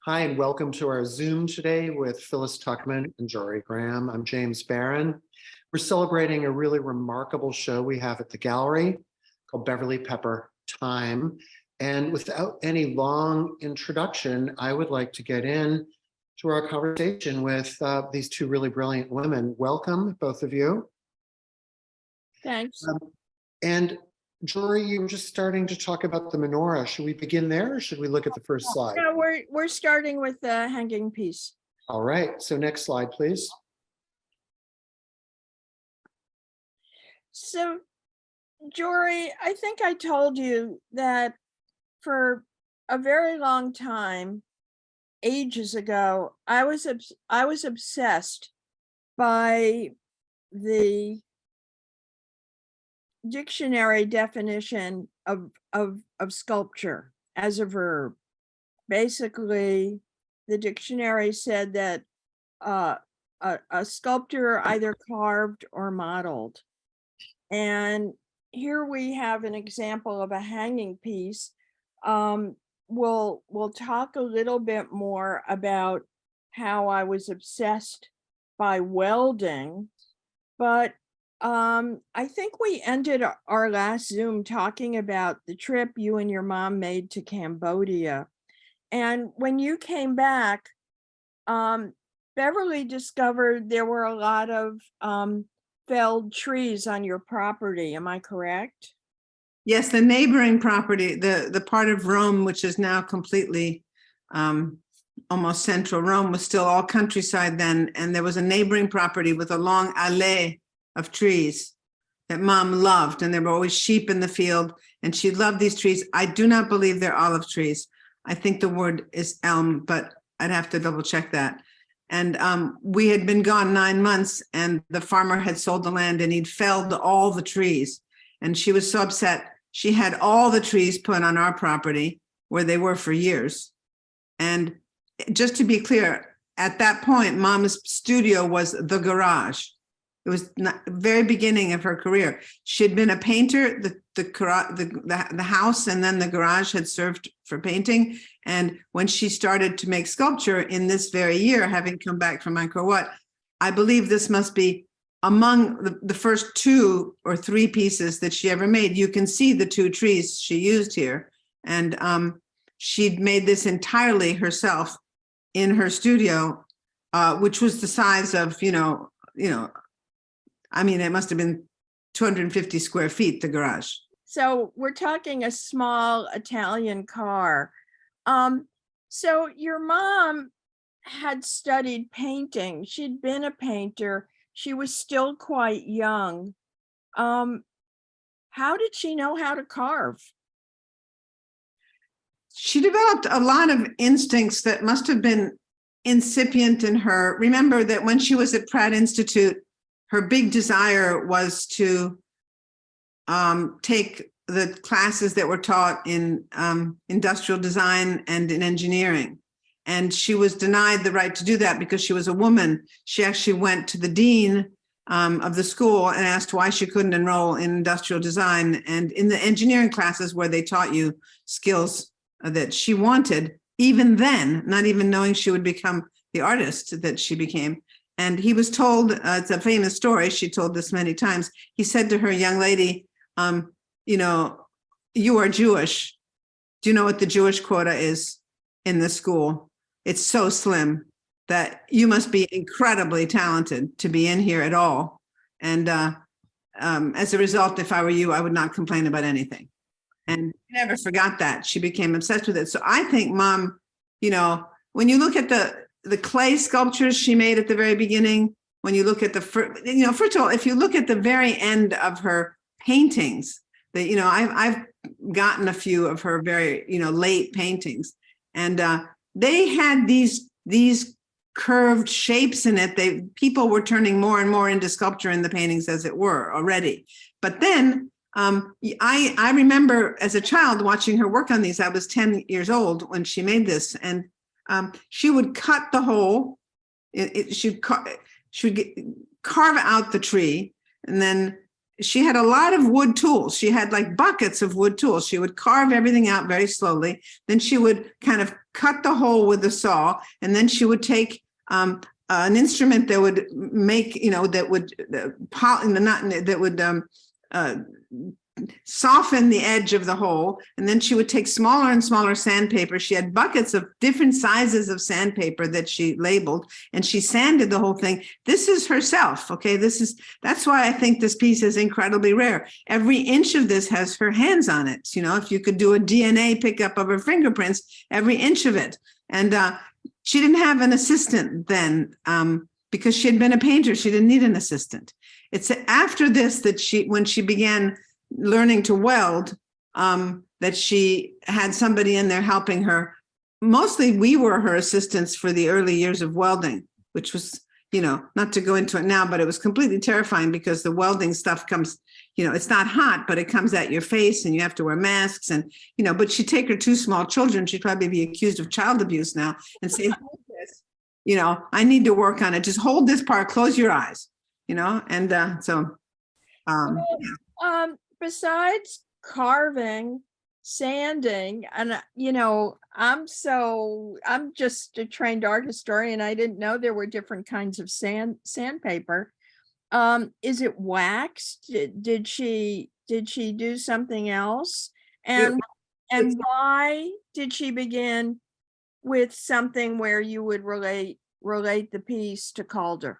Hi, and welcome to our Zoom today with Phyllis Tuchman and Jorie Graham. I'm James Barron. We're celebrating a really remarkable show we have at the gallery called Beverly Pepper Time. And without any long introduction, I would like to get in to our conversation with these two really brilliant women. Welcome, both of you. Thanks. And Jorie, you were just starting to talk about the menorah. Should we begin there or should we look at the first slide? Yeah, we're starting with the hanging piece. All right, so next slide, please. So, Jorie, I think I told you that for a very long time, ages ago, I was obsessed by the dictionary definition of sculpture as a verb. Basically, the dictionary said that a sculptor either carved or modeled. And here we have an example of a hanging piece. We'll talk a little bit more about how I was obsessed by welding, but I think we ended our last Zoom talking about the trip you and your mom made to Cambodia. And when you came back, Beverly discovered there were a lot of felled trees on your property. Am I correct? Yes, the neighboring property, the part of Rome, which is now completely almost central Rome, was still all countryside then. And there was a neighboring property with a long allée of trees that Mom loved. And there were always sheep in the field. And she loved these trees. I do not believe they're olive trees. I think the word is elm, but I'd have to double check that. And we had been gone 9 months and the farmer had sold the land and he'd felled all the trees. And she was so upset. She had all the trees put on our property where they were for years. And just to be clear, at that point, Mom's studio was the garage. It was the very beginning of her career. She had been a painter. The house and then the garage had served for painting. And when she started to make sculpture in this very year, having come back from Angkor Wat, I believe this must be among the first 2 or 3 pieces that she ever made. You can see the 2 trees she used here. And she'd made this entirely herself in her studio, which was the size of, I mean, it must have been 250 square feet, the garage. So we're talking a small Italian car. So your mom had studied painting. She'd been a painter. She was still quite young. How did she know how to carve? She developed a lot of instincts that must have been incipient in her. Remember that when she was at Pratt Institute, her big desire was to take the classes that were taught in industrial design and in engineering. And she was denied the right to do that because she was a woman. She actually went to the dean of the school and asked why she couldn't enroll in industrial design. And in the engineering classes where they taught you skills that she wanted, even then, not even knowing she would become the artist that she became. And he was told, it's a famous story, she told this many times, he said to her, young lady, you are Jewish. Do you know what the Jewish quota is in the school? It's so slim that you must be incredibly talented to be in here at all. And as a result, if I were you, I would not complain about anything. And she never forgot that. She became obsessed with it. So I think Mom, when you look at the clay sculptures she made at the very beginning, when you look at first of all, if you look at the very end of her paintings, that, I've gotten a few of her very, late paintings, and they had these curved shapes in it. People were turning more and more into sculpture in the paintings as it were already. But then I remember as a child watching her work on these. I was 10 years old when she made this, and she would cut the hole. She would carve out the tree, and then she had a lot of wood tools. She had like buckets of wood tools. She would carve everything out very slowly. Then she would kind of cut the hole with the saw, and then she would take an instrument that would make, that would soften the edge of the hole. And then she would take smaller and smaller sandpaper. She had buckets of different sizes of sandpaper that she labeled, and she sanded the whole thing. This is herself. Okay. That's why I think this piece is incredibly rare. Every inch of this has her hands on it. If you could do a DNA pickup of her fingerprints, every inch of it. And she didn't have an assistant then, because she had been a painter. She didn't need an assistant. It's after this that when she began learning to weld, that she had somebody in there helping her. Mostly we were her assistants for the early years of welding, which was, not to go into it now, but it was completely terrifying because the welding stuff comes, it's not hot, but it comes at your face and you have to wear masks and, but she'd take her two small children. She'd probably be accused of child abuse now and say, hold this, I need to work on it. Just hold this part, close your eyes, and so. Besides carving, sanding, and I'm just a trained art historian. I didn't know there were different kinds of sandpaper. Is it waxed? Did she do something else? And why did she begin with something where you would relate the piece to Calder?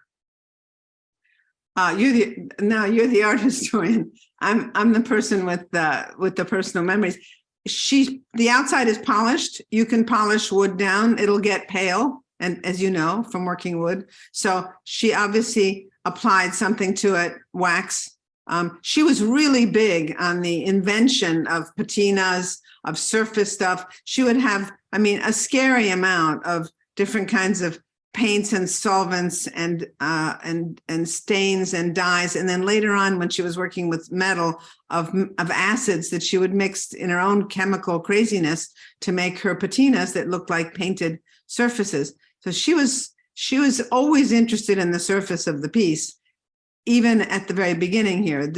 You're the art historian. I'm the person with the personal memories. The outside is polished. You can polish wood down. It'll get pale. And as you know, from working wood. So she obviously applied something to it, wax. She was really big on the invention of patinas, of surface stuff. She would have, a scary amount of different kinds of paints and solvents and stains and dyes. And then later on, when she was working with metal, of acids that she would mix in her own chemical craziness to make her patinas that looked like painted surfaces. So she was always interested in the surface of the piece, even at the very beginning here.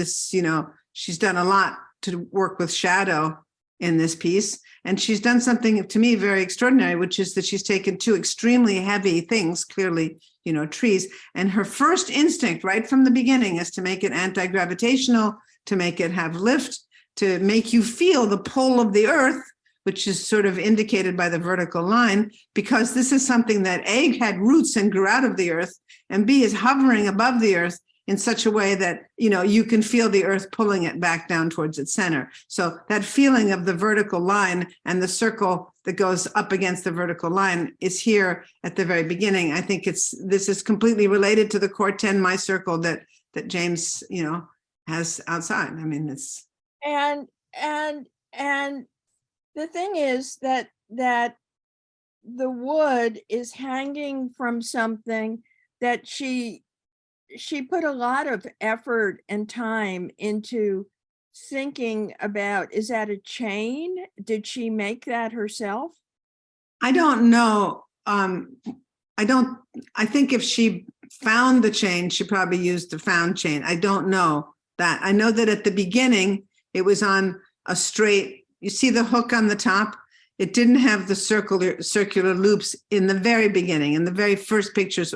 She's done a lot to work with shadow in this piece. And she's done something to me very extraordinary, which is that she's taken two extremely heavy things, clearly, trees. And her first instinct right from the beginning is to make it anti-gravitational, to make it have lift, to make you feel the pull of the earth, which is sort of indicated by the vertical line, because this is something that A, had roots and grew out of the earth, and B, is hovering above the earth in such a way that, you can feel the earth pulling it back down towards its center. So that feeling of the vertical line and the circle that goes up against the vertical line is here at the very beginning. I think this is completely related to the Court 10 My Circle that James, has outside. It's. And the thing is that the wood is hanging from something that she put a lot of effort and time into thinking about. Is that a chain? Did she make that herself? I don't know. I think if she found the chain, she probably used the found chain. I don't know that. I know that at the beginning, it was on a straight, you see the hook on the top? It didn't have the circular loops in the very beginning, in the very first pictures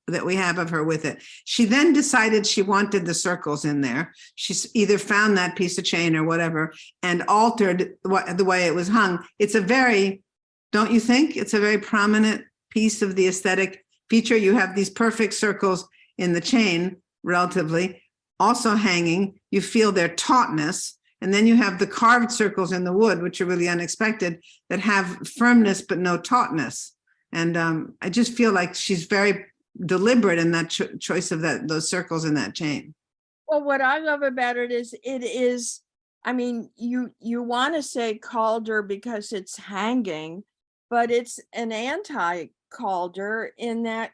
that we have of her with it. She then decided she wanted the circles in there. She's either found that piece of chain or whatever and altered the way it was hung. Don't you think it's a very prominent piece of the aesthetic feature? You have these perfect circles in the chain, relatively, also hanging. You feel their tautness. And then you have the carved circles in the wood, which are really unexpected, that have firmness but no tautness. And I just feel like she's very deliberate in that choice of those circles in that chain. Well, what I love about it is you want to say Calder because it's hanging, but it's an anti-Calder in that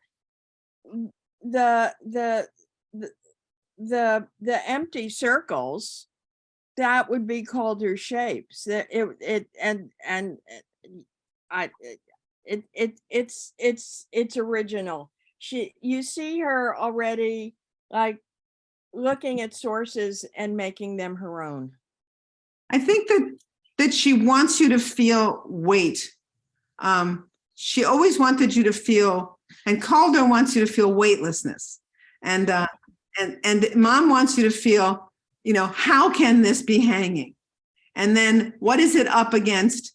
the empty circles, that would be Calder shapes. That it's original. You see her already, like looking at sources and making them her own. I think that she wants you to feel weight. She always wanted you to feel, and Calder wants you to feel weightlessness. And Mom wants you to feel, how can this be hanging? And then what is it up against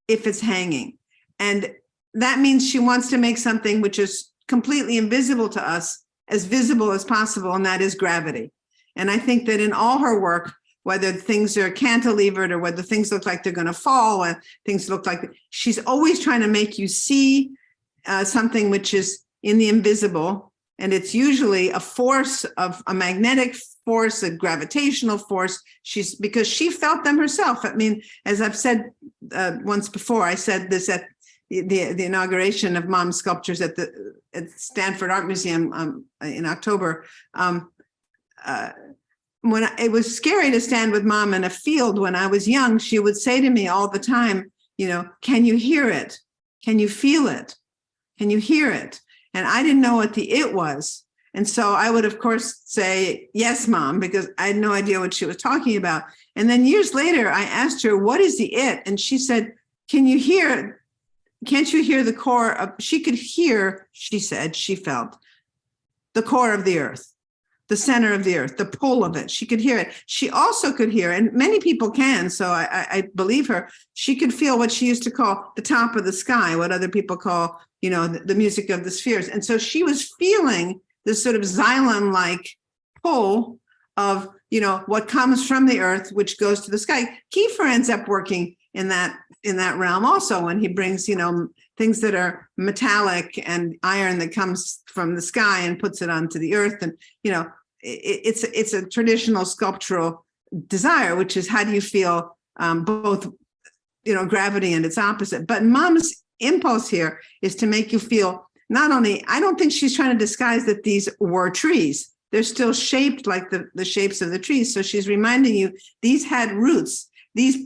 if it's hanging? And that means she wants to make something which is completely invisible to us as visible as possible, and that is gravity. And I think that in all her work, whether things are cantilevered or whether things look like they're going to fall, and things look like, she's always trying to make you see something which is in the invisible. And it's usually a force of a magnetic force, a gravitational force. Because she felt them herself. I mean, as I've said once before, I said this at the inauguration of Mom's sculptures at Stanford Art Museum in October. When it was scary to stand with Mom in a field when I was young, she would say to me all the time, can you hear it? Can you feel it? Can you hear it? And I didn't know what the it was. And so I would, of course, say, yes, Mom, because I had no idea what she was talking about. And then years later, I asked her, what is the it? And she said, can't you hear the core of, she could hear, she said, she felt the core of the earth, the center of the earth, the pull of it. She could hear it. She also could hear, and many people can, so I believe her, she could feel what she used to call the top of the sky, what other people call, the music of the spheres. And so she was feeling this sort of xylem-like pull of, what comes from the earth, which goes to the sky. Kiefer ends up working in that realm also, when he brings, things that are metallic and iron that comes from the sky and puts it onto the earth. And, it's a traditional sculptural desire, which is how do you feel both, gravity and its opposite. But Mom's impulse here is to make you feel not only, I don't think she's trying to disguise that these were trees. They're still shaped like the shapes of the trees. So she's reminding you, these had roots. These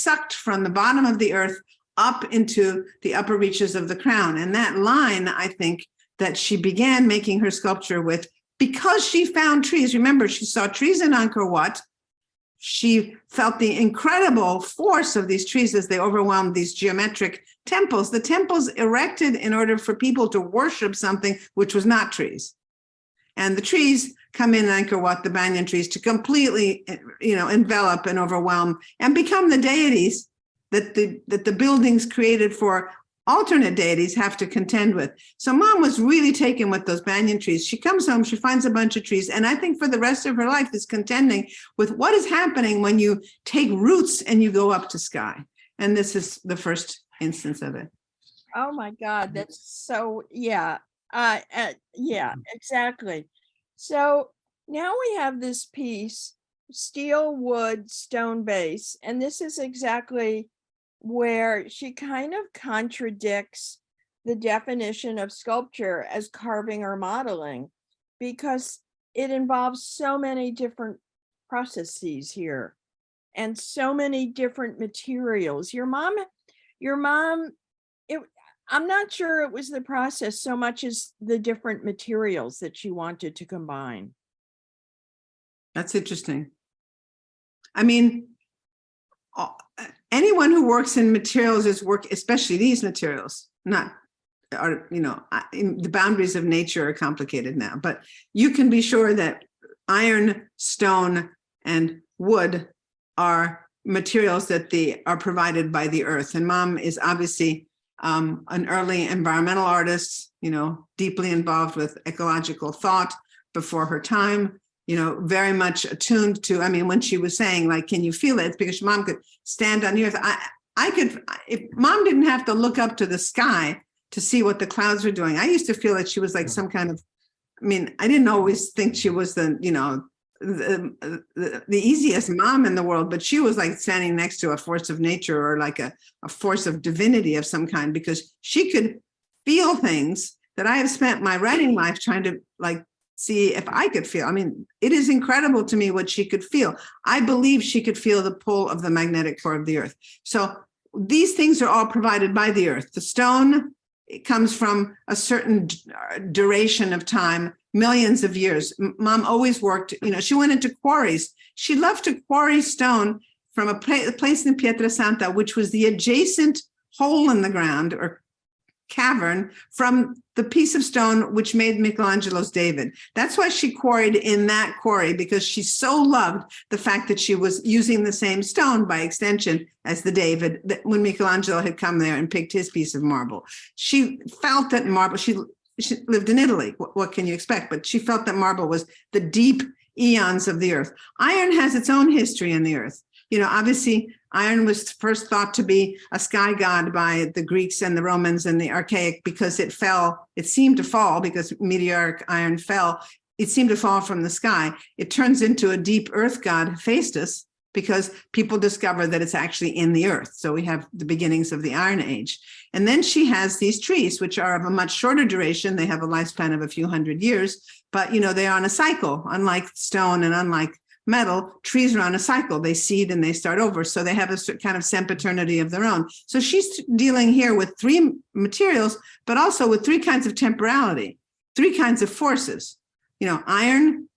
sucked from the bottom of the earth up into the upper reaches of the crown. And that line, I think, that she began making her sculpture with, because she found trees. Remember, she saw trees in Angkor Wat. She felt the incredible force of these trees as they overwhelmed these geometric temples. The temples erected in order for people to worship something which was not trees. And the trees come in Angkor Wat, the banyan trees, to completely, envelop and overwhelm and become the deities that the buildings created for alternate deities have to contend with. So Mom was really taken with those banyan trees. She comes home, she finds a bunch of trees, and I think for the rest of her life is contending with what is happening when you take roots and you go up to sky. And this is the first instance of it. Oh my God, that's so, yeah. Yeah, exactly. So now we have this piece, steel, wood, stone base, and this is exactly where she kind of contradicts the definition of sculpture as carving or modeling, because it involves so many different processes here and so many different materials. Your mom, I'm not sure it was the process so much as the different materials that she wanted to combine. That's interesting. I mean, anyone who works in materials especially these materials, the boundaries of nature are complicated now, but you can be sure that iron, stone, and wood are materials that are provided by the earth. And Mom is obviously an early environmental artist, deeply involved with ecological thought before her time, very much attuned to, when she was saying, like, can you feel it? It's because Mom could stand on the earth. I could, if Mom didn't have to look up to the sky to see what the clouds were doing, I used to feel that she was like some kind of, I didn't always think she was the easiest mom in the world, but she was like standing next to a force of nature or like a force of divinity of some kind, because she could feel things that I have spent my writing life trying to see if I could feel. It is incredible to me what she could feel. I believe she could feel the pull of the magnetic core of the earth. So these things are all provided by the earth. The stone, it comes from a certain duration of time millions of years. Mom always worked, she went into quarries. She loved to quarry stone from a place in Pietrasanta, which was the adjacent hole in the ground or cavern from the piece of stone which made Michelangelo's David. That's why she quarried in that quarry, because she so loved the fact that she was using the same stone by extension as the David that when Michelangelo had come there and picked his piece of marble. She felt that marble, she lived in Italy. What can you expect? But she felt that marble was the deep eons of the earth. Iron has its own history in the earth. Obviously, iron was first thought to be a sky god by the Greeks and the Romans and the Archaic because it seemed to fall because meteoric iron fell. It seemed to fall from the sky. It turns into a deep earth god, Hephaestus, because people discover that it's actually in the earth. So we have the beginnings of the Iron Age. And then she has these trees, which are of a much shorter duration. They have a lifespan of a few hundred years, but they're on a cycle, unlike stone and unlike metal. Trees are on a cycle. They seed and they start over. So they have a kind of sempiternity of their own. So she's dealing here with three materials, but also with three kinds of temporality, three kinds of forces, iron,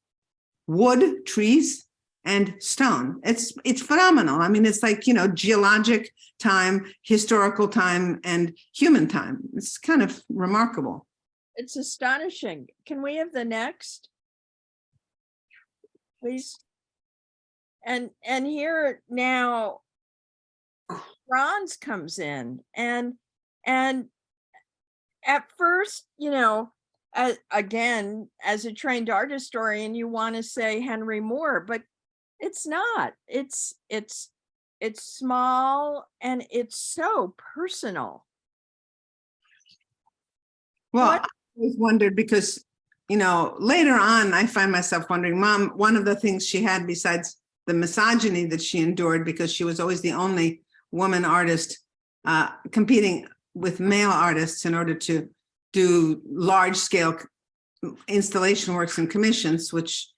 wood, trees, and stone. It's phenomenal. I mean, it's like, geologic time, historical time, and human time. It's kind of remarkable. It's astonishing. Can we have the next, please? And here now, bronze comes in, and at first, again, as a trained art historian, you want to say Henry Moore, but it's not. It's small and it's so personal. Well, I always wondered because, later on, I find myself wondering, Mom, one of the things she had besides the misogyny that she endured, because she was always the only woman artist competing with male artists in order to do large scale installation works and commissions, which,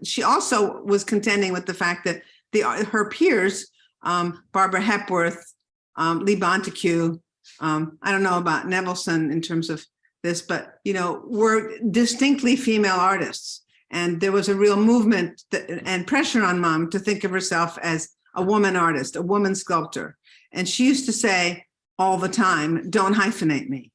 she also was contending with the fact that her peers, Barbara Hepworth, Lee Montague, I don't know about Nevelson in terms of this, but, were distinctly female artists. And there was a real movement and pressure on Mom to think of herself as a woman artist, a woman sculptor. And she used to say all the time, don't hyphenate me.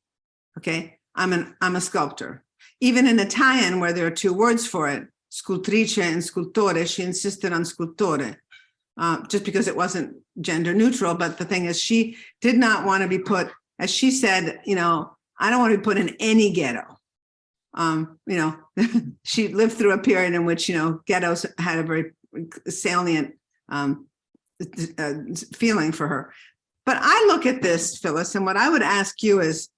Okay, I'm a sculptor. Even in Italian, where there are two words for it, scultrice and scultore, she insisted on scultore, just because it wasn't gender neutral. But the thing is, she did not want to be put, as she said, I don't want to be put in any ghetto. She lived through a period in which, ghettos had a very salient feeling for her. But I look at this, Phyllis, and what I would ask you is,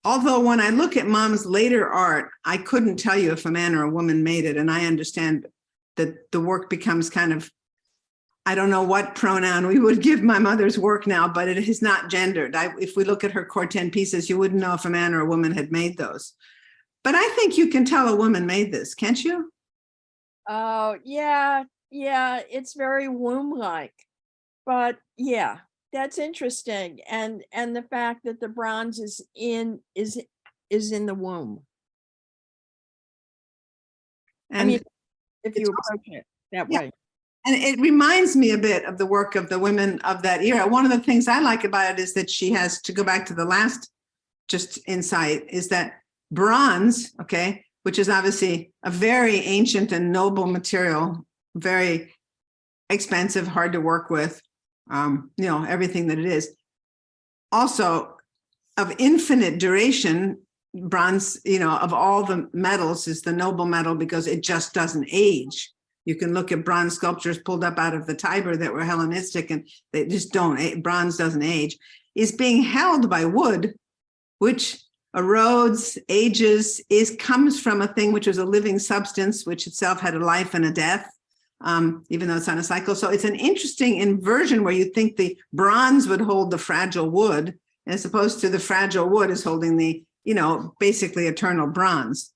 although when I look at Mom's later art, I couldn't tell you if a man or a woman made it. And I understand that the work becomes kind of, I don't know what pronoun we would give my mother's work now, but it is not gendered. If we look at her core 10 pieces, you wouldn't know if a man or a woman had made those. But I think you can tell a woman made this, can't you? Oh, yeah, it's very womb-like. But yeah, that's interesting. And the fact that the bronze is in the womb. And if you approach it that way. And it reminds me a bit of the work of the women of that era. One of the things I like about it is that she has, to go back to the last just insight, is that bronze, okay, which is obviously a very ancient and noble material, very expensive, hard to work with, everything that it is. Also of infinite duration, bronze, of all the metals is the noble metal because it just doesn't age. You can look at bronze sculptures pulled up out of the Tiber that were Hellenistic and they just don't, bronze doesn't age, is being held by wood, which erodes, ages, comes from a thing which was a living substance, which itself had a life and a death, even though it's on a cycle. So it's an interesting inversion where you think the bronze would hold the fragile wood, as opposed to the fragile wood is holding the, basically eternal bronze.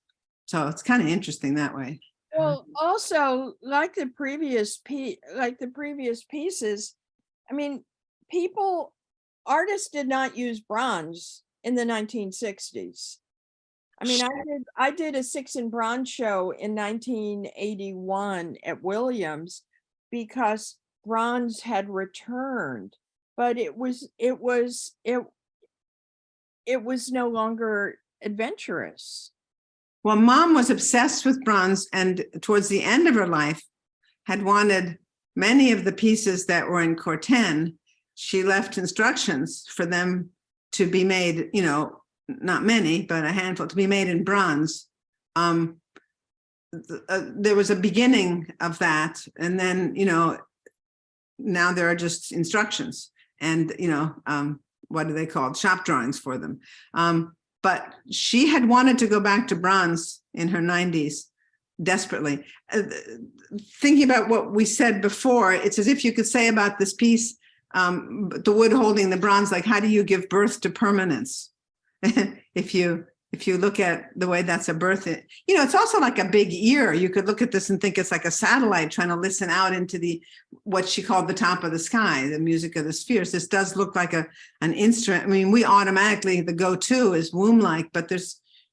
So it's kind of interesting that way. Well, also, like the previous pieces, I mean, artists did not use bronze in the 1960s. I mean, I did a 6 in bronze show in 1981 at Williams because bronze had returned, but it was no longer adventurous. Well, Mom was obsessed with bronze, and towards the end of her life had wanted many of the pieces that were in Corten. She left instructions for them to be made, you know, not many, but a handful, to be made in bronze. There was a beginning of that. And then, you know, now there are just instructions and, you know, what are they called? Shop drawings for them. But she had wanted to go back to bronze in her 90s desperately. Thinking about what we said before, it's as if you could say about this piece, the wood holding the bronze, like, how do you give birth to permanence? If you look at the way that's a birth, you know, it's also like a big ear. You could look at this and think it's like a satellite trying to listen out into what she called the top of the sky, the music of the spheres. This does look like an instrument. I mean, we automatically, the go-to is womb-like, but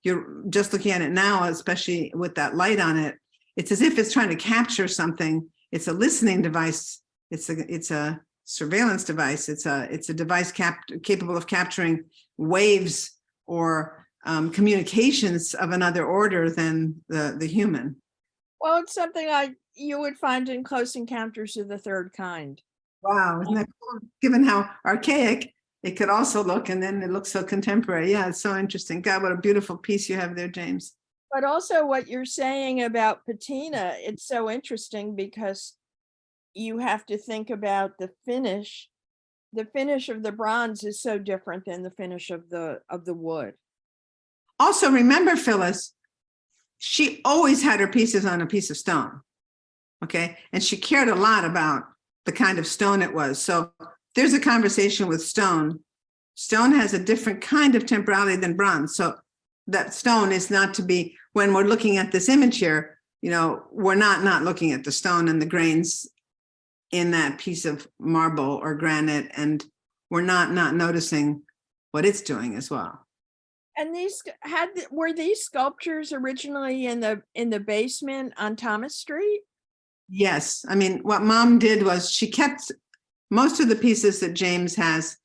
you're just looking at it now, especially with that light on it. It's as if it's trying to capture something. It's a listening device. It's a surveillance device. It's a device capable of capturing waves or communications of another order than the human. Well, it's something like you would find in Close Encounters of the Third Kind. Wow, isn't that cool? Given how archaic it could also look, and then it looks so contemporary. Yeah, it's so interesting. God, what a beautiful piece you have there, James. But also what you're saying about patina, it's so interesting because you have to think about the finish. The finish of the bronze is so different than the finish of the wood. Also, remember, Phyllis, she always had her pieces on a piece of stone, okay? And she cared a lot about the kind of stone it was. So there's a conversation with stone. Stone has a different kind of temporality than bronze. So that stone is not to be, when we're looking at this image here, you know, we're not looking at the stone and the grains in that piece of marble or granite, and we're not noticing what it's doing as well. And were these sculptures originally in the basement on Thomas Street? Yes. I mean, what Mom did was she kept most of the pieces that James has,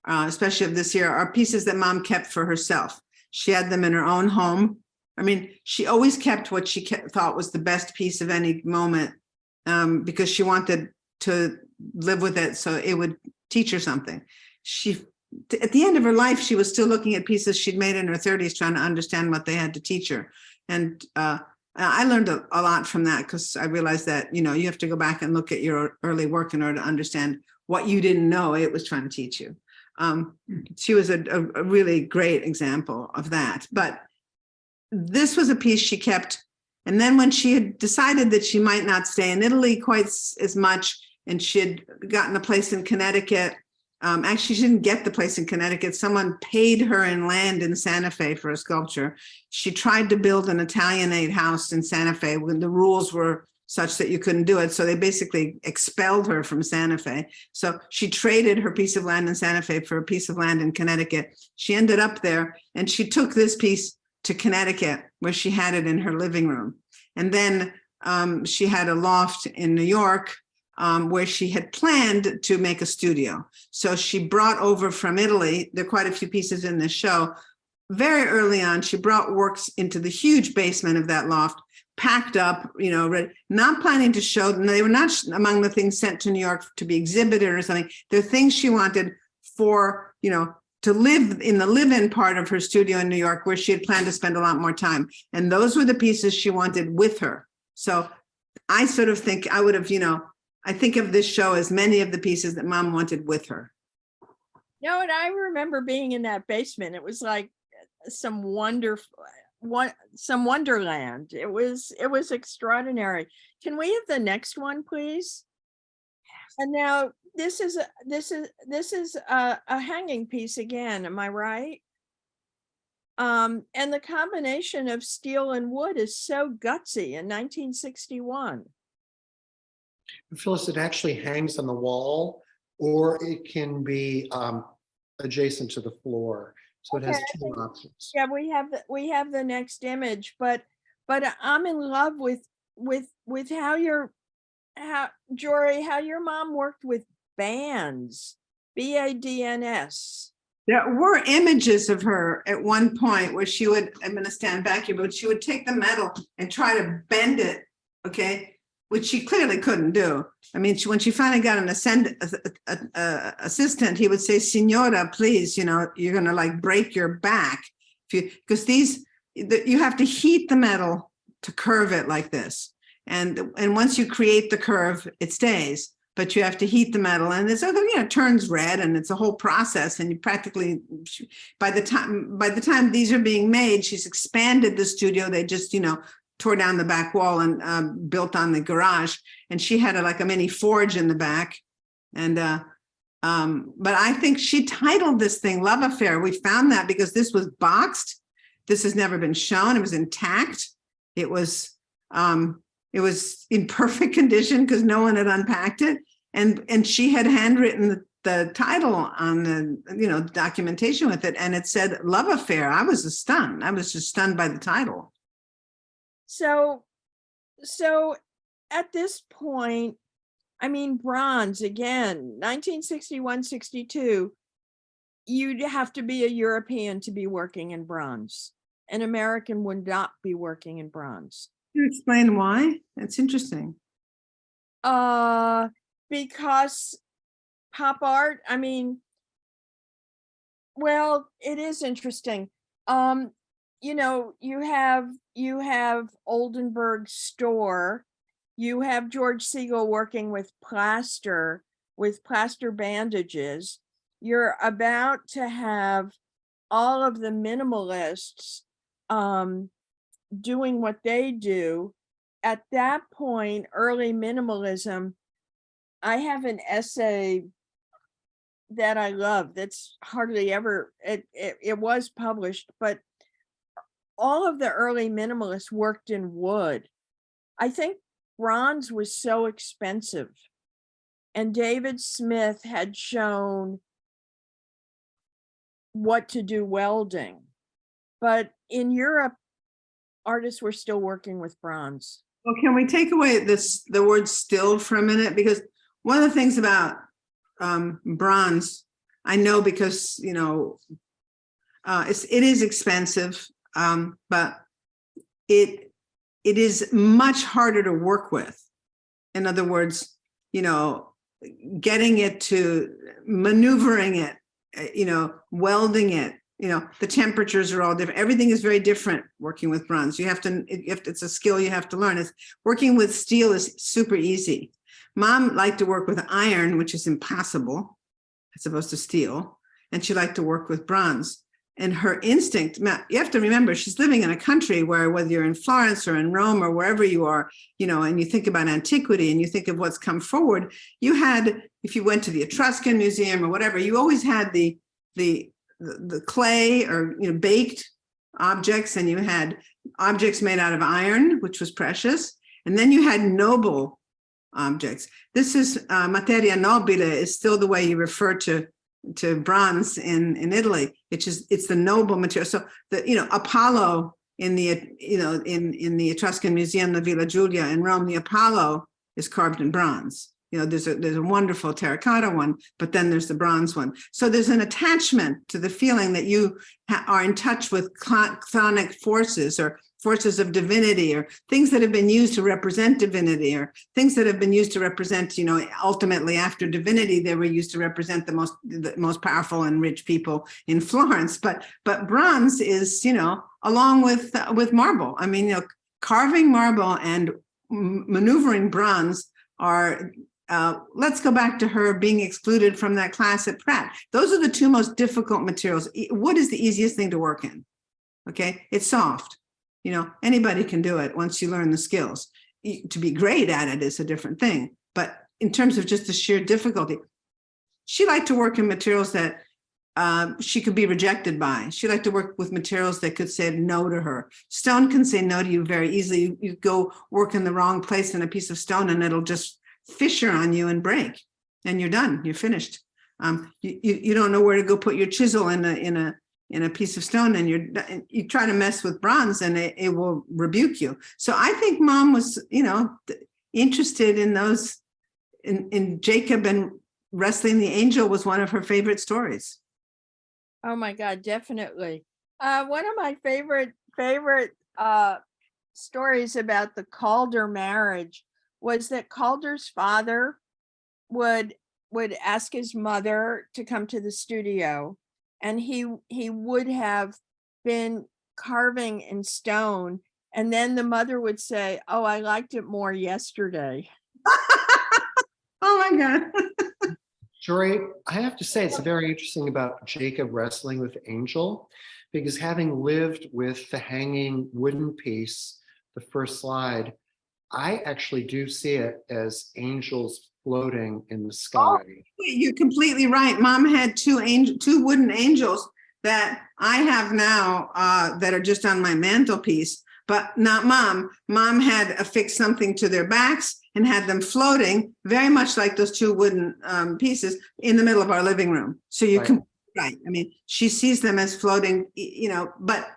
especially of this year, are pieces that Mom kept for herself. She had them in her own home. I mean, she always kept what she thought was the best piece of any moment, because she wanted to live with it so it would teach her something. At the end of her life, she was still looking at pieces she'd made in her 30s, trying to understand what they had to teach her. And I learned a lot from that, because I realized that, you know, you have to go back and look at your early work in order to understand what you didn't know it was trying to teach you. She was a really great example of that. But this was a piece she kept. And then when she had decided that she might not stay in Italy quite as much, and she had gotten a place in Connecticut, actually, she didn't get the place in Connecticut. Someone paid her in land in Santa Fe for a sculpture. She tried to build an Italianate house in Santa Fe when the rules were such that you couldn't do it. So they basically expelled her from Santa Fe. So she traded her piece of land in Santa Fe for a piece of land in Connecticut. She ended up there, and she took this piece to Connecticut, where she had it in her living room. And then she had a loft in New York, where she had planned to make a studio. So she brought over from Italy, there are quite a few pieces in this show. Very early on, she brought works into the huge basement of that loft, packed up, you know, not planning to show them. They were not among the things sent to New York to be exhibited or something. They're things she wanted for, you know, to live in the live-in part of her studio in New York, where she had planned to spend a lot more time. And those were the pieces she wanted with her. So I sort of think I would have, you know, I think of this show as many of the pieces that Mom wanted with her. No, and I remember being in that basement. It was like some wonderland. It was extraordinary. Can we have the next one, please? And now this is a hanging piece again. Am I right? And the combination of steel and wood is so gutsy in 1961. Phyllis, it actually hangs on the wall, or it can be adjacent to the floor. So it has Okay, I two think- options. Yeah, we have the next image, but I'm in love with how Jorie, how your mom worked with bands, BADNS. There were images of her at one point where she would, I'm going to stand back here, but she would take the metal and try to bend it, okay, which she clearly couldn't do. I mean, when she finally got an assistant, he would say, "Signora, please, you're going to like break your back." Because you have to heat the metal to curve it like this. And once you create the curve, it stays. But you have to heat the metal, and it turns red, and it's a whole process. And you practically, by the time these are being made, she's expanded the studio. They just, tore down the back wall and built on the garage. And she had like a mini forge in the back. And but I think she titled this thing "Love Affair." We found that because this was boxed. This has never been shown. It was intact. It was in perfect condition because no one had unpacked it. And she had handwritten the title on the documentation with it, and it said "Love Affair." I was stunned. I was just stunned by the title. So at this point, I mean, bronze again, 1961-62, you'd have to be a European to be working in bronze. An American would not be working in bronze. Can you explain why? That's interesting. Because pop art, I mean, well, it is interesting. You have Oldenburg store, you have George Segal working with plaster bandages. You're about to have all of the minimalists doing what they do. At that point, early minimalism, I have an essay that I love that's hardly ever, it was published, but all of the early minimalists worked in wood. I think bronze was so expensive, and David Smith had shown what to do welding, but in Europe, artists were still working with bronze. Well, can we take away the word "still" for a minute? Because one of the things about bronze, I know because it is expensive, but it is much harder to work with. In other words, getting it to maneuvering it, welding it. The temperatures are all different. Everything is very different working with bronze. It's a skill you have to learn. Working with steel is super easy. Mom liked to work with iron, which is impossible as opposed to steel. And she liked to work with bronze. And her instinct, you have to remember, she's living in a country where, whether you're in Florence or in Rome or wherever you are, and you think about antiquity and you think of what's come forward, you had, if you went to the Etruscan Museum or whatever, you always had the clay or baked objects, and you had objects made out of iron, which was precious, and then you had noble objects. This is materia nobile is still the way you refer to bronze in Italy. It's the noble material. So Apollo in the in the Etruscan Museum, the Villa Giulia in Rome, the Apollo is carved in bronze. There's a wonderful terracotta one, but then there's the bronze one. So there's an attachment to the feeling that you are in touch with chthonic forces or forces of divinity, or things that have been used to represent divinity, or things that have been used to represent, ultimately after divinity, they were used to represent the most powerful and rich people in Florence. But bronze is, along with marble. I mean, carving marble and maneuvering bronze are, let's go back to her being excluded from that class at Pratt. Those are the two most difficult materials. Wood is the easiest thing to work in. Okay, it's soft. Anybody can do it once you learn the skills. To be great at it is a different thing. But in terms of just the sheer difficulty, she liked to work in materials that she could be rejected by. She liked to work with materials that could say no to her. Stone can say no to you very easily. You go work in the wrong place in a piece of stone and it'll just fissure on you and break, and you're done. You're finished. You don't know where to go put your chisel in in a piece of stone, and you try to mess with bronze, and it will rebuke you. So I think Mom was, interested in those, in Jacob, and wrestling the angel was one of her favorite stories. Oh my God, definitely. One of my favorite stories about the Calder marriage was that Calder's father would ask his mother to come to the studio, and he would have been carving in stone, and then the mother would say, "Oh, I liked it more yesterday." Oh my God. Jorie, I have to say, it's very interesting about Jacob wrestling with Angel, because having lived with the hanging wooden piece, the first slide, I actually do see it as angels floating in the sky. You're completely right. Mom had two wooden angels that I have now that are just on my mantelpiece, but not Mom. Mom had affixed something to their backs and had them floating, very much like those two wooden pieces, in the middle of our living room. So you're Right. completely right. I mean, she sees them as floating, but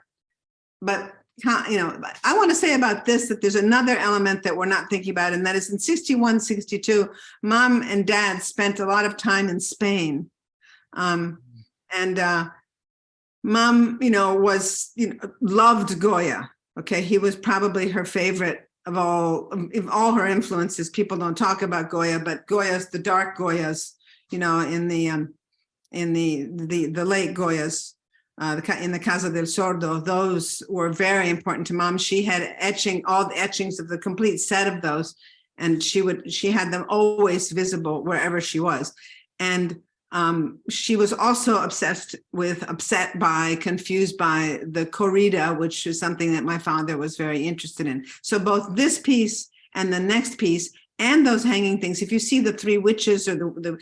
I want to say about this that there's another element that we're not thinking about, and that is in 61, 62, Mom and Dad spent a lot of time in Spain. And Mom, loved Goya. Okay, he was probably her favorite of all her influences. People don't talk about Goya, but Goya's, the dark Goyas, in the late Goyas. In the Casa del Sordo, those were very important to Mom. She had all the etchings of the complete set of those, and she had them always visible wherever she was. And she was also upset by, confused by the corrida, which is something that my father was very interested in. So both this piece and the next piece and those hanging things, if you see the three witches, or the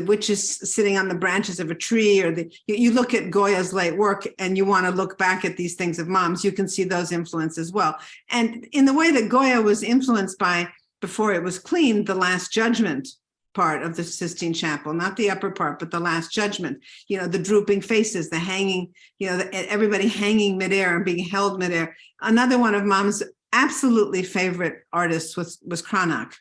witches sitting on the branches of a tree, or you look at Goya's late work and you want to look back at these things of Mom's, you can see those influences as well. And in the way that Goya was influenced by, before it was cleaned, the Last Judgment part of the Sistine Chapel, not the upper part, but the Last Judgment, the drooping faces, the hanging, everybody hanging midair and being held midair. Another one of Mom's absolutely favorite artists was Cranach.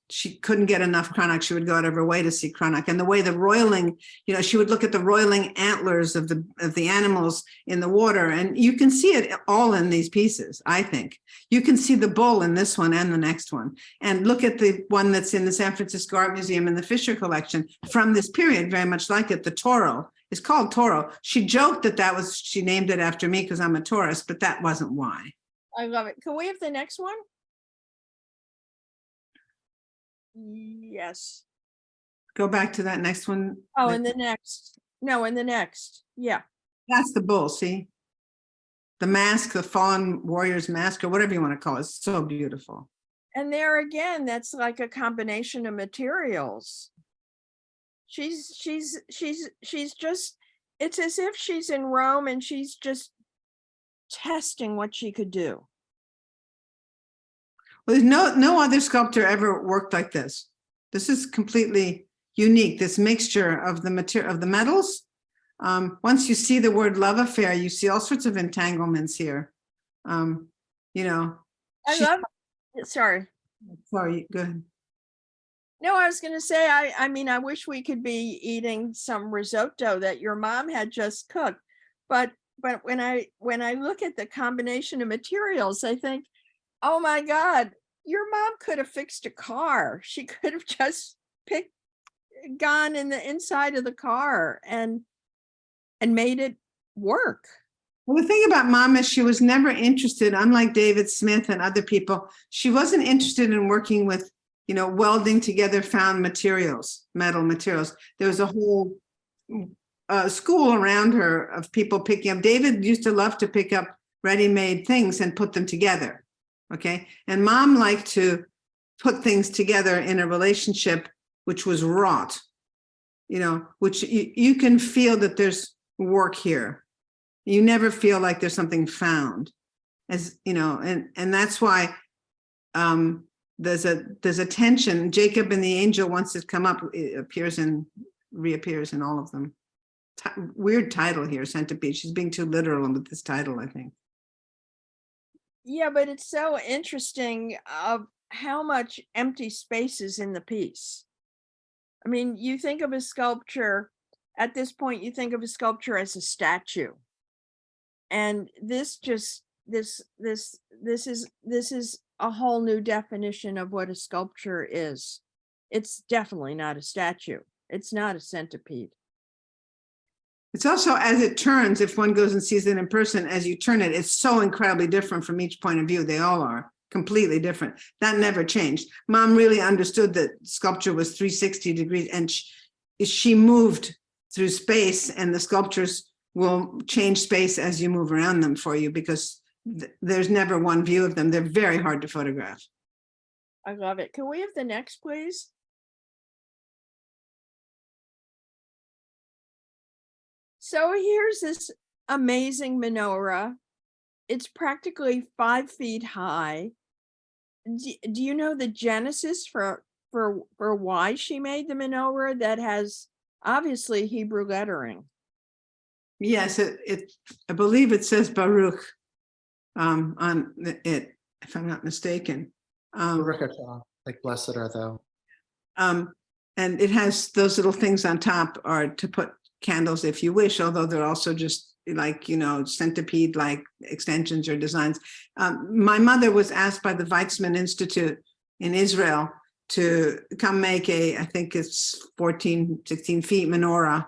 She couldn't get enough Cranach. She would go out of her way to see Cranach. And the way the roiling, she would look at the roiling antlers of the animals in the water. And you can see it all in these pieces, I think. You can see the bull in this one and the next one. And look at the one that's in the San Francisco Art Museum in the Fisher collection from this period, very much like it. The toro is called Toro. She joked that she named it after me because I'm a Taurus, but that wasn't why. I love it. Can we have the next one? Yes. Go back to that next one. Oh, and the next. No, and the next. Yeah. That's the bull, see? The mask, the fallen warrior's mask, or whatever you want to call it. It's so beautiful. And there again, that's like a combination of materials. She's just, it's as if she's in Rome and she's just testing what she could do. Well, there's no other sculptor ever worked like this. This is completely unique. This mixture of the material, of the metals. Once you see the word love affair, you see all sorts of entanglements here. I love it. Sorry, go ahead. No, I was going to say, I mean, I wish we could be eating some risotto that your mom had just cooked, but when I look at the combination of materials, I think, oh my God, your mom could have fixed a car. She could have just gone in the inside of the car and made it work. Well, the thing about Mom is she was never interested, unlike David Smith and other people, she wasn't interested in working with, welding together found materials, metal materials. There was a whole school around her of people picking up. David used to love to pick up ready-made things and put them together. Okay. And Mom liked to put things together in a relationship which was wrought, which you can feel that there's work here. You never feel like there's something found, as and that's why there's a tension. Jacob and the angel, once it's come up, it reappears in all of them. weird title here, centipede. She's being too literal with this title, I think. Yeah, but it's so interesting of how much empty space is in the piece. I mean, you think of a sculpture, at this point, you think of a sculpture as a statue. And this just, this is a whole new definition of what a sculpture is. It's definitely not a statue. It's not a centipede. It's also, as it turns, if one goes and sees it in person, as you turn it, it's so incredibly different from each point of view. They all are completely different. That never changed. Mom really understood that sculpture was 360 degrees, and she moved through space, and the sculptures will change space as you move around them for you, because there's never one view of them. They're very hard to photograph. I love it. Can we have the next, please? So here's this amazing menorah. It's practically 5 feet high. Do you know the genesis for why she made the menorah that has obviously Hebrew lettering? Yes, I believe it says Baruch on it, if I'm not mistaken. Like blessed are thou. And it has those little things on top are to put candles if you wish, although they're also just like, you know, centipede like extensions or designs. My mother was asked by the Weizmann Institute in Israel to come make I think it's 14, 16 feet menorah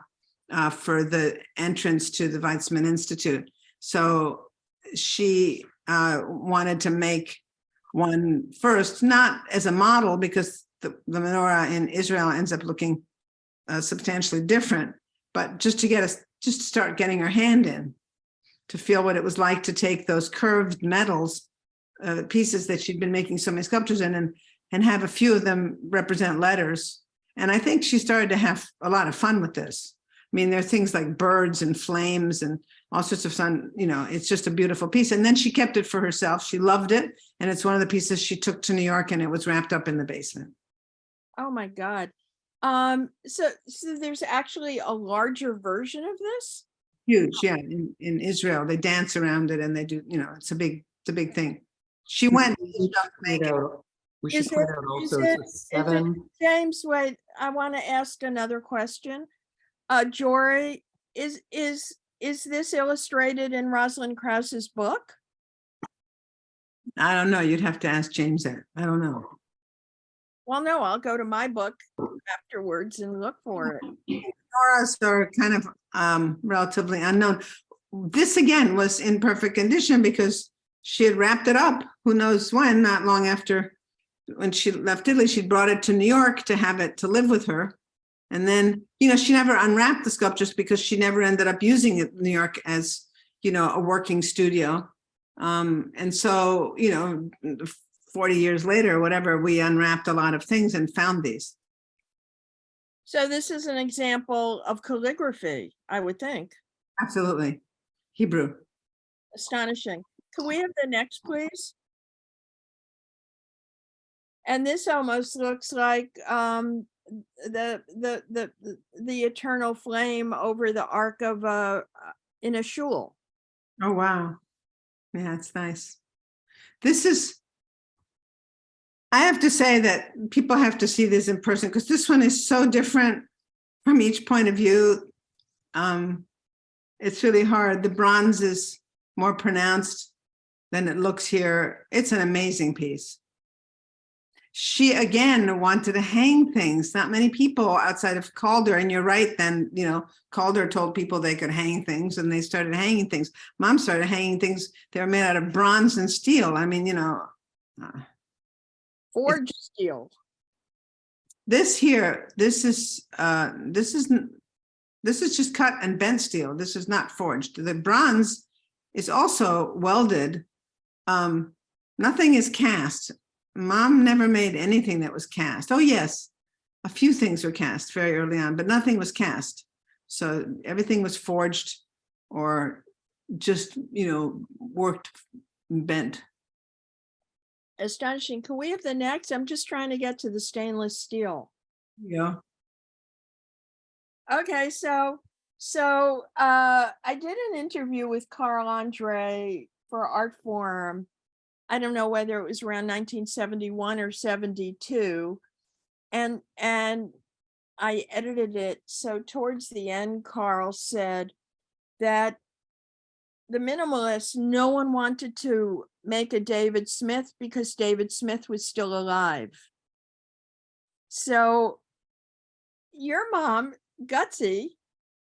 for the entrance to the Weizmann Institute. So she wanted to make one first, not as a model, because the menorah in Israel ends up looking substantially different, but just to get us, just to start getting her hand in, to feel what it was like to take those curved metals, pieces that she'd been making so many sculptures in, and have a few of them represent letters. And I think she started to have a lot of fun with this. I mean, there are things like birds and flames and all sorts of fun, you know, it's just a beautiful piece. And then she kept it for herself. She loved it. And it's one of the pieces she took to New York, and it was wrapped up in the basement. Oh my God. So there's actually a larger version of this? Huge, yeah. In Israel, they dance around it, and they do, you know, it's a big thing. She went to make it. We should point out also it's 7. James, wait, I want to ask another question. Jorie, is this illustrated in Rosalind Krause's book? I don't know. You'd have to ask James that. I don't know. Well, no, I'll go to my book afterwards and look for it. Menorahs are kind of relatively unknown. This again was in perfect condition because she had wrapped it up. Who knows when? Not long after, when she left Italy, she brought it to New York to have it to live with her. And then, you know, she never unwrapped the sculptures because she never ended up using it in New York as, you know, a working studio. And so, you know, 40 years later, or whatever, we unwrapped a lot of things and found these. So this is an example of calligraphy, I would think. Absolutely. Hebrew. Astonishing. Can we have the next, please? And this almost looks like the eternal flame over the ark of in a shul. Oh, wow. Yeah, it's nice. This is, I have to say that people have to see this in person, because this one is so different from each point of view. It's really hard. The bronze is more pronounced than it looks here. It's an amazing piece. She, again, wanted to hang things. Not many people outside of Calder, and you're right, then, you know, Calder told people they could hang things, and they started hanging things. Mom started hanging things. They were made out of bronze and steel. I mean, you know. Forged steel. This here, this is just cut and bent steel. This is not forged. The bronze is also welded. Nothing is cast. Mom never made anything that was cast. Oh yes, a few things were cast very early on, but nothing was cast. So everything was forged or just, you know, worked, bent. Astonishing. Can we have the next? I'm just trying to get to the stainless steel. Yeah. Okay, so So I did an interview with Carl Andre for Artforum. I don't know whether it was around 1971 or 72. And I edited it. So towards the end, Carl said that the minimalists, no one wanted to make a David Smith because David Smith was still alive. So your mom, Gutsy,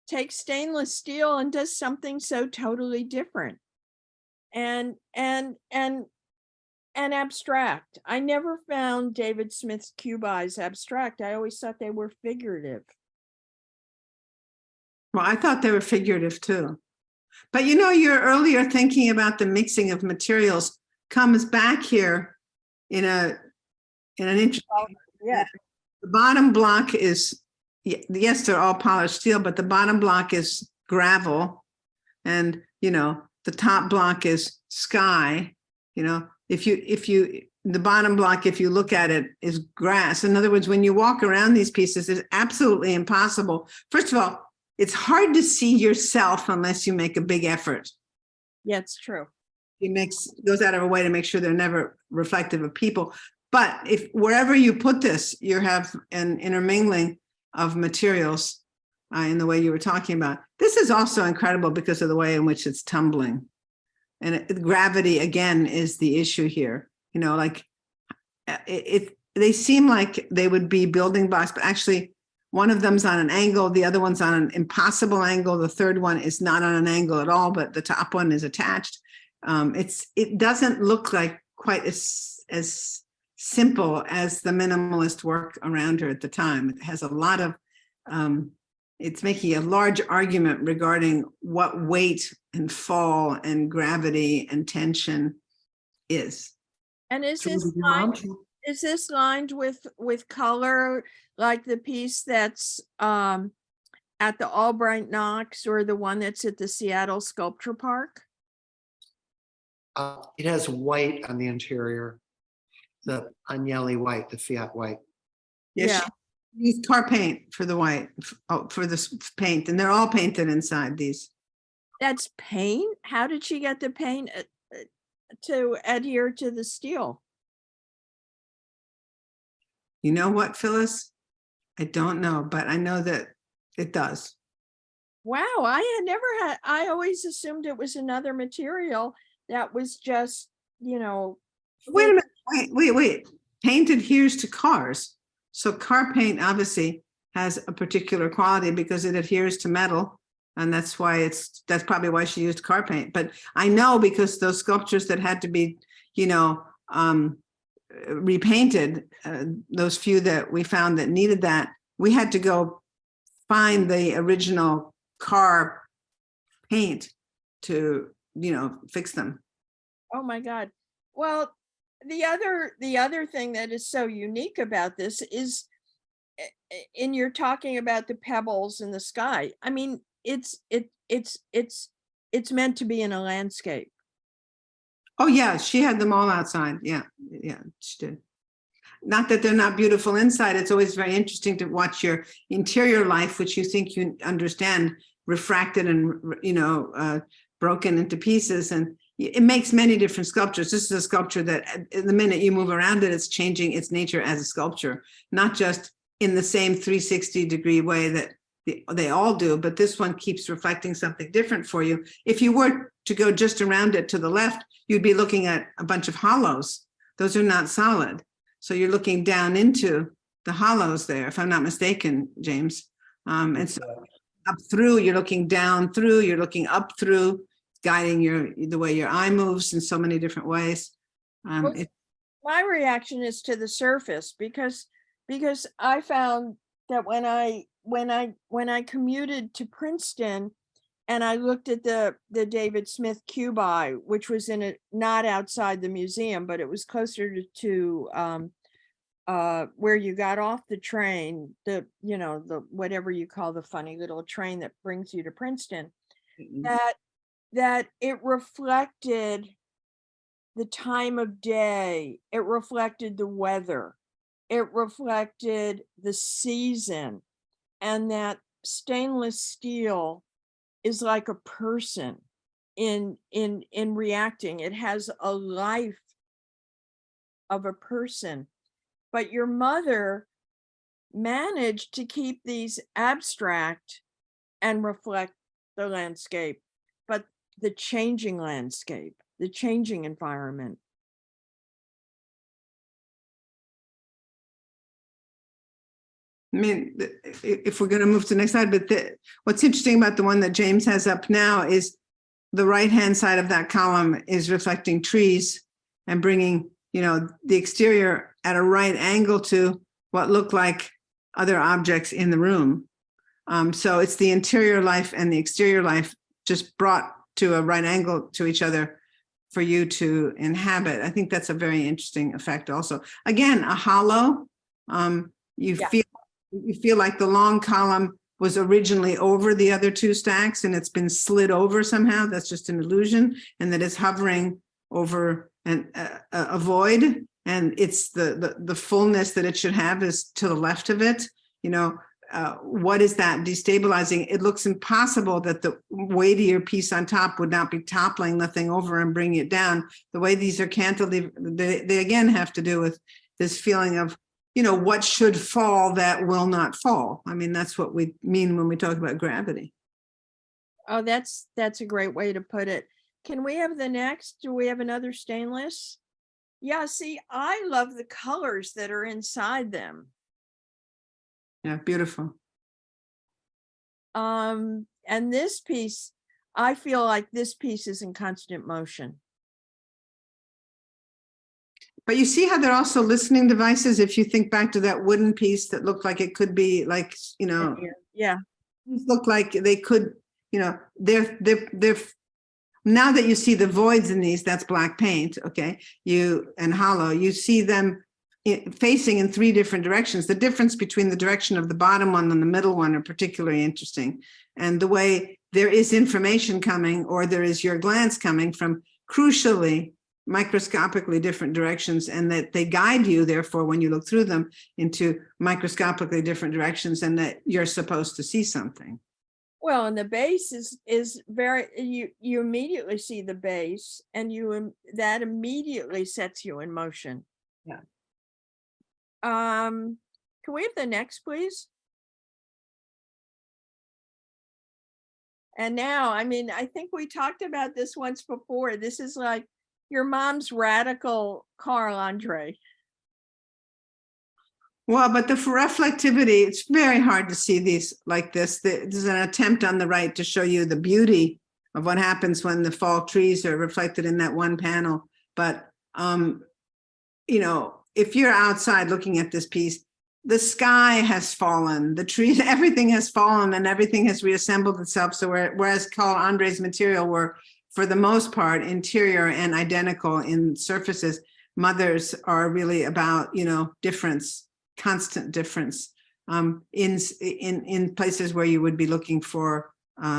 takes stainless steel and does something so totally different and abstract. I never found David Smith's cubis abstract. I always thought they were figurative. Well, I thought they were figurative too. But you know, your earlier thinking about the mixing of materials comes back here in an interesting. Yeah. The bottom block is, yes, they're all polished steel, but the bottom block is gravel. And, you know, the top block is sky. You know, the bottom block, if you look at it, is grass. In other words, when you walk around these pieces, it's absolutely impossible. First of all, it's hard to see yourself unless you make a big effort. Yeah, it's true. He goes out of a way to make sure they're never reflective of people. But if wherever you put this, you have an intermingling of materials in the way you were talking about. This is also incredible because of the way in which it's tumbling. And gravity, again, is the issue here. You know, like they seem like they would be building blocks, but actually one of them's on an angle, the other one's on an impossible angle, the third one is not on an angle at all, but the top one is attached. It doesn't look like quite as simple as the minimalist work around her at the time. It has a lot of, it's making a large argument regarding what weight and fall and gravity and tension is. And is this lined with color, like the piece that's at the Albright Knox or the one that's at the Seattle Sculpture Park? It has white on the interior, the Agnelli white, the Fiat white. Yeah. She used tar paint for the white, for this paint, and they're all painted inside these. That's paint? How did she get the paint to adhere to the steel? You know what, Phyllis? I don't know, but I know that it does. Wow, I always assumed it was another material that was just, you know. Wait a minute, wait. Paint adheres to cars. So car paint obviously has a particular quality because it adheres to metal. And that's probably why she used car paint. But I know because those sculptures that had to be, you know, repainted, those few that we found that needed that, we had to go find the original car paint to, you know, fix them. Oh my God. Well, the other thing that is so unique about this is, and you're talking about the pebbles in the sky. I mean, it's meant to be in a landscape. Oh yeah, she had them all outside. Yeah, she did. Not that they're not beautiful inside. It's always very interesting to watch your interior life, which you think you understand, refracted and, you know, broken into pieces. And it makes many different sculptures. This is a sculpture that the minute you move around it, it's changing its nature as a sculpture, not just in the same 360-degree way that they all do, but this one keeps reflecting something different for you. If you were to go just around it to the left, you'd be looking at a bunch of hollows. Those are not solid. So you're looking down into the hollows there, if I'm not mistaken, James. And so up through, you're looking down through, you're looking up through, guiding the way your eye moves in so many different ways. My reaction is to the surface because I found that when I commuted to Princeton and I looked at the David Smith cubi, which was not outside the museum, but it was closer to where you got off the train, the whatever you call the funny little train that brings you to Princeton, that it reflected the time of day, it reflected the weather, it reflected the season, and that stainless steel is like a person in reacting. It has a life of a person. But your mother managed to keep these abstract and reflect the landscape, but the changing landscape, the changing environment. I mean, if we're going to move to the next slide, but what's interesting about the one that James has up now is the right-hand side of that column is reflecting trees and bringing, the exterior at a right angle to what look like other objects in the room. So it's the interior life and the exterior life just brought to a right angle to each other for you to inhabit. I think that's a very interesting effect also. Again, a hollow, you feel like the long column was originally over the other two stacks and it's been slid over somehow. That's just an illusion, and that it's hovering over a void, and it's the fullness that it should have is to the left of it. What is that destabilizing? It looks impossible that the weightier piece on top would not be toppling the thing over and bringing it down. The way these are cantilevered, they again have to do with this feeling of, what should fall that will not fall. I mean, that's what we mean when we talk about gravity. Oh, that's a great way to put it. Can we have the next? Do we have another stainless? Yeah, see, I love the colors that are inside them. Yeah, beautiful. And this piece, I feel like this piece is in constant motion. But you see how they're also listening devices. If you think back to that wooden piece that looked like it could be like, Yeah. These look like they could, they're now that you see the voids in these, that's black paint, okay, and hollow, you see them facing in three different directions. The difference between the direction of the bottom one and the middle one are particularly interesting. And the way there is information coming, or there is your glance coming from crucially, microscopically different directions, and that they guide you, therefore, when you look through them, into microscopically different directions, and that you're supposed to see something. Well, and the base is very, you immediately see the base, and that immediately sets you in motion. Yeah. Can we have the next, please? And now, I mean, I think we talked about this once before. This is like your mom's radical Carl Andre. Well, but the reflectivity, it's very hard to see these like this. There's an attempt on the right to show you the beauty of what happens when the fall trees are reflected in that one panel. But, if you're outside looking at this piece, the sky has fallen, the trees, everything has fallen, and everything has reassembled itself. So whereas Carl Andre's material were, for the most part, interior and identical in surfaces, Mother's are really about, difference, constant difference in places where you would be looking for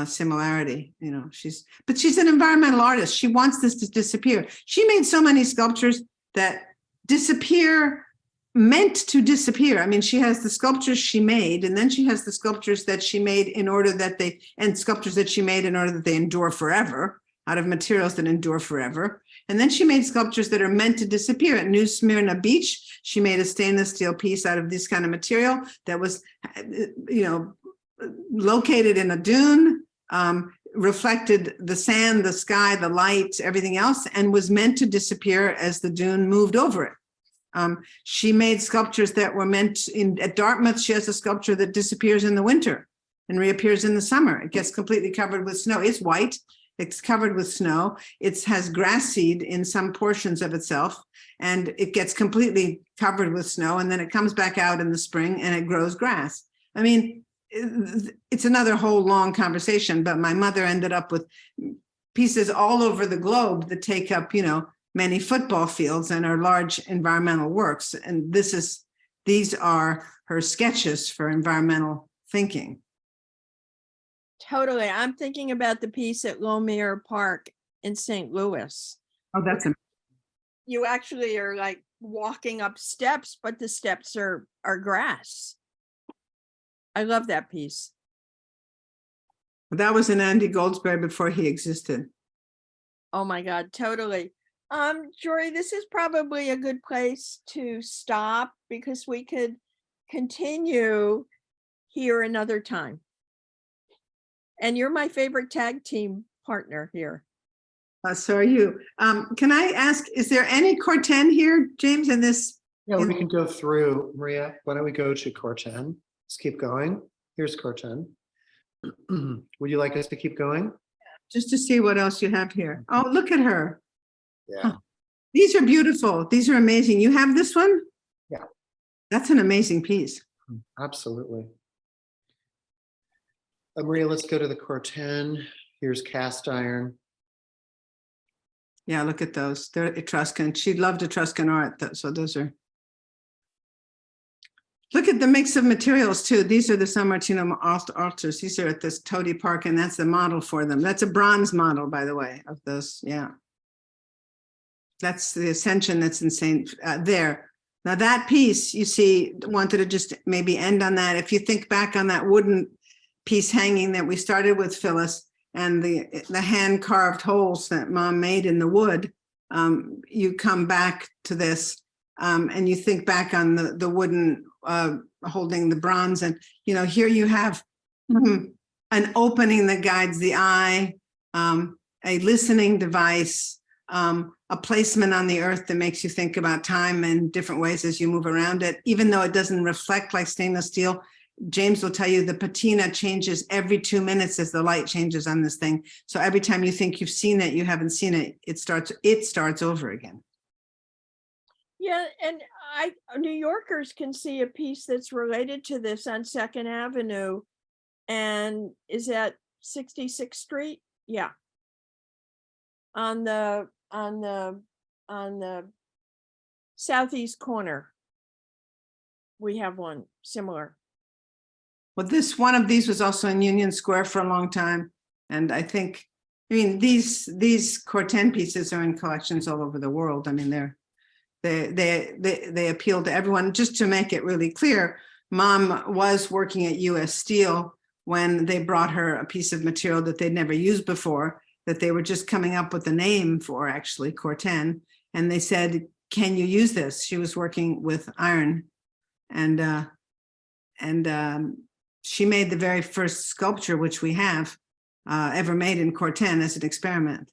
similarity. She's an environmental artist. She wants this to disappear. She made so many sculptures that meant to disappear. I mean, she has the sculptures she made, and then she has the sculptures that she made in order that they endure forever, out of materials that endure forever. And then she made sculptures that are meant to disappear. At New Smyrna Beach, she made a stainless steel piece out of this kind of material that was, located in a dune, reflected the sand, the sky, the light, everything else, and was meant to disappear as the dune moved over it. She made sculptures that were at Dartmouth, she has a sculpture that disappears in the winter and reappears in the summer. It gets completely covered with snow. It's white. It's covered with snow. It has grass seed in some portions of itself, and it gets completely covered with snow, and then it comes back out in the spring and it grows grass. I mean, it's another whole long conversation, but my mother ended up with pieces all over the globe that take up, many football fields and are large environmental works. And these are her sketches for environmental thinking. Totally. I'm thinking about the piece at Lomere Park in St. Louis. Oh, that's amazing. You actually are like walking up steps, but the steps are grass. I love that piece. That was an Andy Goldsberry before he existed. Oh my God, totally. Jorie, this is probably a good place to stop because we could continue here another time. And you're my favorite tag team partner here. So are you. Can I ask, is there any Corten here, James, in this? Yeah, we can go through. Maria, why don't we go to Corten? Let's keep going. Here's Corten. Would you like us to keep going? Just to see what else you have here. Oh, look at her. Yeah. Huh. These are beautiful. These are amazing. You have this one? Yeah. That's an amazing piece. Absolutely. Maria, let's go to the Corten. Here's cast iron. Yeah, look at those. They're Etruscan. She loved Etruscan art. So those are. Look at the mix of materials too. These are the San Martino altars. These are at this Todi Park, and that's the model for them. That's a bronze model, by the way, of those. Yeah. That's the Ascension that's insane there. Now that piece, you see, wanted to just maybe end on that. If you think back on that wooden piece hanging that we started with, Phyllis, and the hand carved holes that Mom made in the wood, you come back to this and you think back on the wooden holding the bronze, and here you have an opening that guides the eye, a listening device, a placement on the earth that makes you think about time in different ways as you move around it, even though it doesn't reflect like stainless steel. James will tell you the patina changes every 2 minutes as the light changes on this thing. So every time you think you've seen it, you haven't seen it, it starts over again. Yeah, and New Yorkers can see a piece that's related to this on 2nd Avenue. And is that 66th Street? Yeah. On the southeast corner. We have one similar. Well, one of these was also in Union Square for a long time. And I mean, these Corten pieces are in collections all over the world. I mean, they appeal to everyone. Just to make it really clear, Mom was working at US Steel when they brought her a piece of material that they'd never used before, that they were just coming up with the name for, actually, Corten. And they said, can you use this? She was working with iron. And she made the very first sculpture, which we have ever made in Corten as an experiment.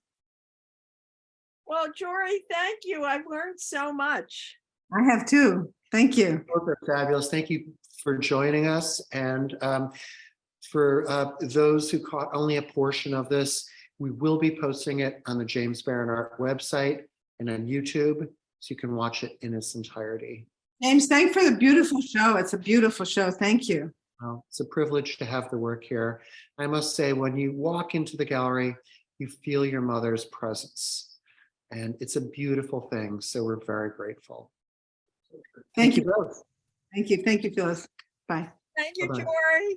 Well, Jorie, thank you. I've learned so much. I have too. Thank you. Both are fabulous. Thank you for joining us. And for those who caught only a portion of this, we will be posting it on the James Barron Art website and on YouTube, so you can watch it in its entirety. James, thanks for the beautiful show. It's a beautiful show. Thank you. Well, it's a privilege to have the work here. I must say, when you walk into the gallery, you feel your mother's presence. And it's a beautiful thing. So we're very grateful. Thank you both. Thank you. Thank you, Phyllis. Bye. Thank you, Bye-bye. Jorie.